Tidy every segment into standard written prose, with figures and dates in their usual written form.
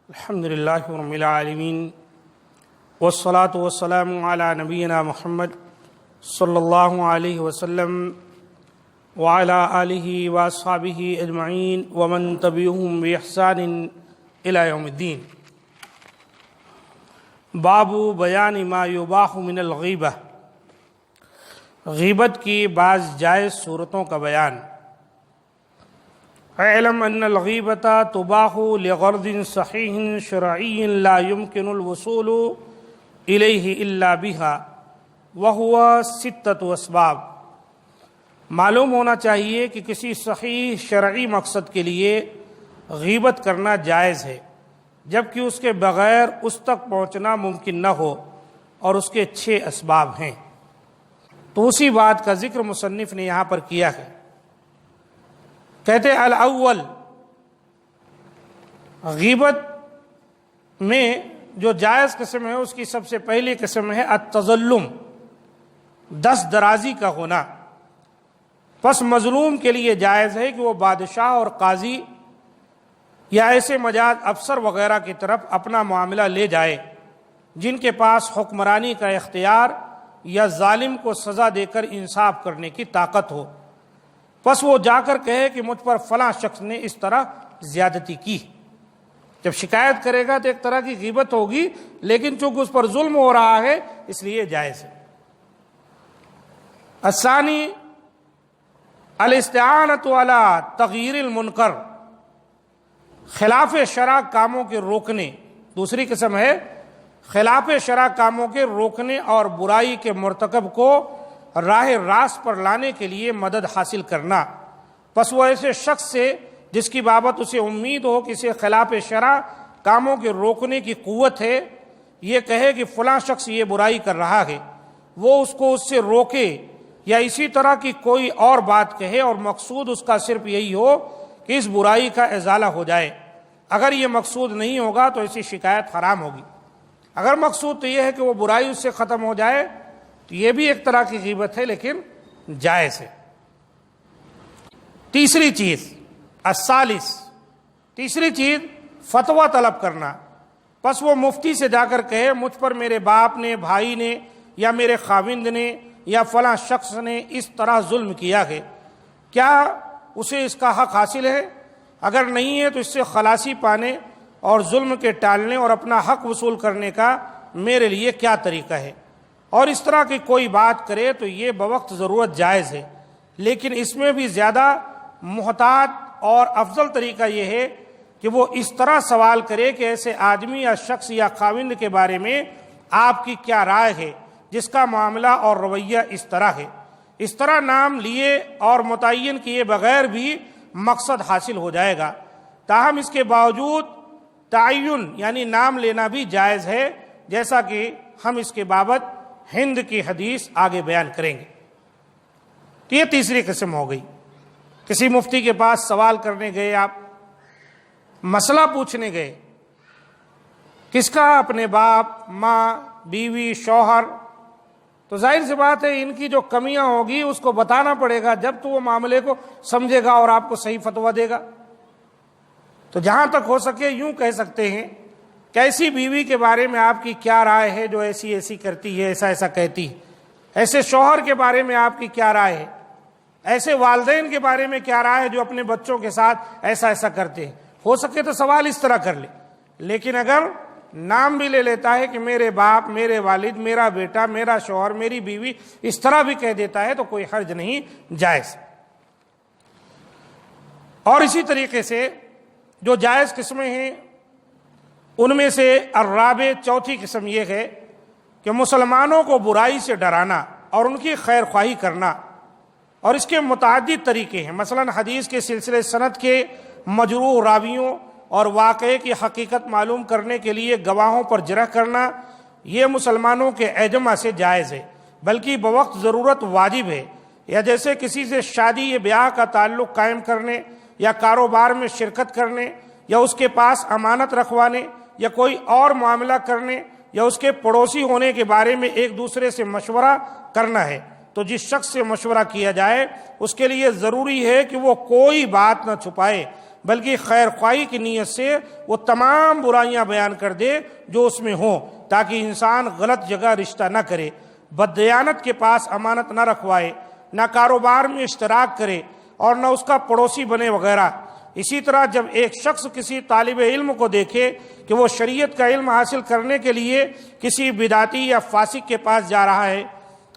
الحمد للہ رب العالمین والصلاة والسلام علی نبینا محمد صلی اللہ علیہ وسلم وعلی آلہ واصحابہ اجمعین ومن تبعہم بإحسان الی یوم الدین۔ باب بیان ما یباح من الغیبہ، غیبت کی بعض جائز صورتوں کا بیان۔ اعلم ان الغیبۃ تباح لغرض صحیح شرعی لا يمكن الوصول الیہ الا بها وهو ستۃ اسباب۔ معلوم ہونا چاہیے کہ کسی صحیح شرعی مقصد کے لیے غیبت کرنا جائز ہے، جبکہ اس کے بغیر اس تک پہنچنا ممکن نہ ہو، اور اس کے 6 اسباب ہیں۔ تو اسی بات کا ذکر مصنف نے یہاں پر کیا ہے۔ کہتے الاول، غیبت میں جو جائز قسم ہے اس کی سب سے پہلی قسم ہے التظلم، دست درازی کا ہونا۔ پس مظلوم کے لیے جائز ہے کہ وہ بادشاہ اور قاضی یا ایسے مجاز افسر وغیرہ کی طرف اپنا معاملہ لے جائے جن کے پاس حکمرانی کا اختیار یا ظالم کو سزا دے کر انصاف کرنے کی طاقت ہو۔ پس وہ جا کر کہے کہ مجھ پر فلاں شخص نے اس طرح زیادتی کی۔ جب شکایت کرے گا تو ایک طرح کی غیبت ہوگی، لیکن چونکہ اس پر ظلم ہو رہا ہے اس لیے جائز ہے۔ الثانی الاستعانۃ علی تغییر المنکر، خلاف شرع کاموں کے روکنے۔ دوسری قسم ہے خلاف شرع کاموں کے روکنے اور برائی کے مرتکب کو راہ راست پر لانے کے لیے مدد حاصل کرنا۔ پس وہ ایسے شخص سے جس کی بابت اسے امید ہو کہ اسے خلاف شرع کاموں کے روکنے کی قوت ہے، یہ کہے کہ فلاں شخص یہ برائی کر رہا ہے، وہ اس کو اس سے روکے، یا اسی طرح کی کوئی اور بات کہے اور مقصود اس کا صرف یہی ہو کہ اس برائی کا ازالہ ہو جائے۔ اگر یہ مقصود نہیں ہوگا تو ایسی شکایت حرام ہوگی۔ اگر مقصود تو یہ ہے کہ وہ برائی اس سے ختم ہو جائے تو یہ بھی ایک طرح کی غیبت ہے، لیکن جائز ہے۔ تیسری چیز الثالث، تیسری چیز فتویٰ طلب کرنا۔ پس وہ مفتی سے جا کر کہے مجھ پر میرے باپ نے، بھائی نے، یا میرے خاوند نے، یا فلاں شخص نے اس طرح ظلم کیا ہے، کیا اسے اس کا حق حاصل ہے؟ اگر نہیں ہے تو اس سے خلاصی پانے اور ظلم کے ٹالنے اور اپنا حق وصول کرنے کا میرے لیے کیا طریقہ ہے؟ اور اس طرح کی کوئی بات کرے تو یہ بوقت ضرورت جائز ہے، لیکن اس میں بھی زیادہ محتاط اور افضل طریقہ یہ ہے کہ وہ اس طرح سوال کرے کہ ایسے آدمی یا شخص یا خاوند کے بارے میں آپ کی کیا رائے ہے جس کا معاملہ اور رویہ اس طرح ہے۔ اس طرح نام لیے اور متعین کیے بغیر بھی مقصد حاصل ہو جائے گا۔ تاہم اس کے باوجود تعین یعنی نام لینا بھی جائز ہے، جیسا کہ ہم اس کے بابت ہند کی حدیث آگے بیان کریں گے۔ تو یہ تیسری قسم ہو گئی۔ کسی مفتی کے پاس سوال کرنے گئے، آپ مسئلہ پوچھنے گئے، کس کا؟ اپنے باپ، ماں، بیوی، شوہر۔ تو ظاہر سی بات ہے ان کی جو کمیاں ہوگی اس کو بتانا پڑے گا، جب تو وہ معاملے کو سمجھے گا اور آپ کو صحیح فتویٰ دے گا۔ تو جہاں تک ہو سکے یوں کہہ سکتے ہیں کہ ایسی بیوی کے بارے میں آپ کی کیا رائے ہے جو ایسی ایسی کرتی ہے، ایسا ایسا کہتی ہے؟ ایسے شوہر کے بارے میں آپ کی کیا رائے ہے؟ ایسے والدین کے بارے میں کیا رائے ہے جو اپنے بچوں کے ساتھ ایسا ایسا کرتے ہیں؟ ہو سکے تو سوال اس طرح کر لے، لیکن اگر نام بھی لے لیتا ہے کہ میرے باپ، میرے والد، میرا بیٹا، میرا شوہر، میری بیوی، اس طرح بھی کہہ دیتا ہے تو کوئی حرج نہیں، جائز۔ اور اسی طریقے سے جو جائز قسمیں ہیں ان میں سے الرابع، چوتھی قسم یہ ہے کہ مسلمانوں کو برائی سے ڈرانا اور ان کی خیر خواہی کرنا، اور اس کے متعدد طریقے ہیں۔ مثلا حدیث کے سلسلے سند کے مجروح راویوں اور واقعے کی حقیقت معلوم کرنے کے لیے گواہوں پر جرح کرنا، یہ مسلمانوں کے اعجمہ سے جائز ہے، بلکہ بوقت ضرورت واجب ہے۔ یا جیسے کسی سے شادی یا بیاہ کا تعلق قائم کرنے، یا کاروبار میں شرکت کرنے، یا اس کے پاس امانت رکھوانے، یا کوئی اور معاملہ کرنے، یا اس کے پڑوسی ہونے کے بارے میں ایک دوسرے سے مشورہ کرنا ہے، تو جس شخص سے مشورہ کیا جائے اس کے لیے ضروری ہے کہ وہ کوئی بات نہ چھپائے، بلکہ خیر خواہی کی نیت سے وہ تمام برائیاں بیان کر دے جو اس میں ہوں، تاکہ انسان غلط جگہ رشتہ نہ کرے، بددیانت کے پاس امانت نہ رکھوائے، نہ کاروبار میں اشتراک کرے اور نہ اس کا پڑوسی بنے وغیرہ۔ اسی طرح جب ایک شخص کسی طالب علم کو دیکھے کہ وہ شریعت کا علم حاصل کرنے کے لیے کسی بدعتی یا فاسق کے پاس جا رہا ہے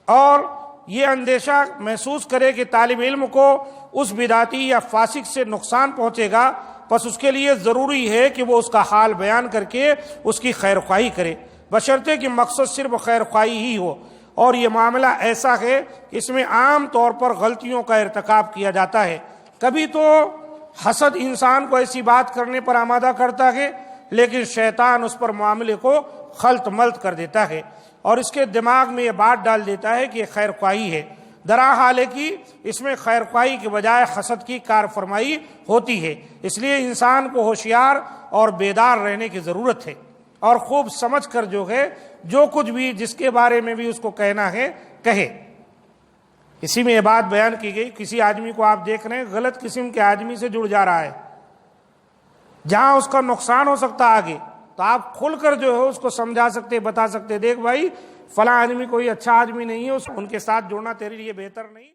اور یہ اندیشہ محسوس کرے کہ طالب علم کو اس بدعتی یا فاسق سے نقصان پہنچے گا، پس اس کے لیے ضروری ہے کہ وہ اس کا حال بیان کر کے اس کی خیر خواہی کرے، بشرطے کہ مقصد صرف خیر خواہی ہی ہو۔ اور یہ معاملہ ایسا ہے کہ اس میں عام طور پر غلطیوں کا ارتکاب کیا جاتا ہے۔ کبھی تو حسد انسان کو ایسی بات کرنے پر آمادہ کرتا ہے، لیکن شیطان اس پر معاملے کو خلط ملط کر دیتا ہے اور اس کے دماغ میں یہ بات ڈال دیتا ہے کہ یہ خیر خواہی ہے، درحال ہے کہ اس میں خیر خواہی کے بجائے حسد کی کار فرمائی ہوتی ہے۔ اس لیے انسان کو ہوشیار اور بیدار رہنے کی ضرورت ہے اور خوب سمجھ کر جو ہے جو کچھ بھی جس کے بارے میں بھی اس کو کہنا ہے کہے۔ اسی میں یہ بات بیان کی گئی، کسی آدمی کو آپ دیکھ رہے ہیں غلط قسم کے آدمی سے جڑ جا رہا ہے، جہاں اس کا نقصان ہو سکتا آگے، تو آپ کھل کر جو ہے اس کو سمجھا سکتے، بتا سکتے، دیکھ بھائی فلاں آدمی کوئی اچھا آدمی نہیں ہے، ان کے ساتھ جڑنا تیرے لیے بہتر نہیں۔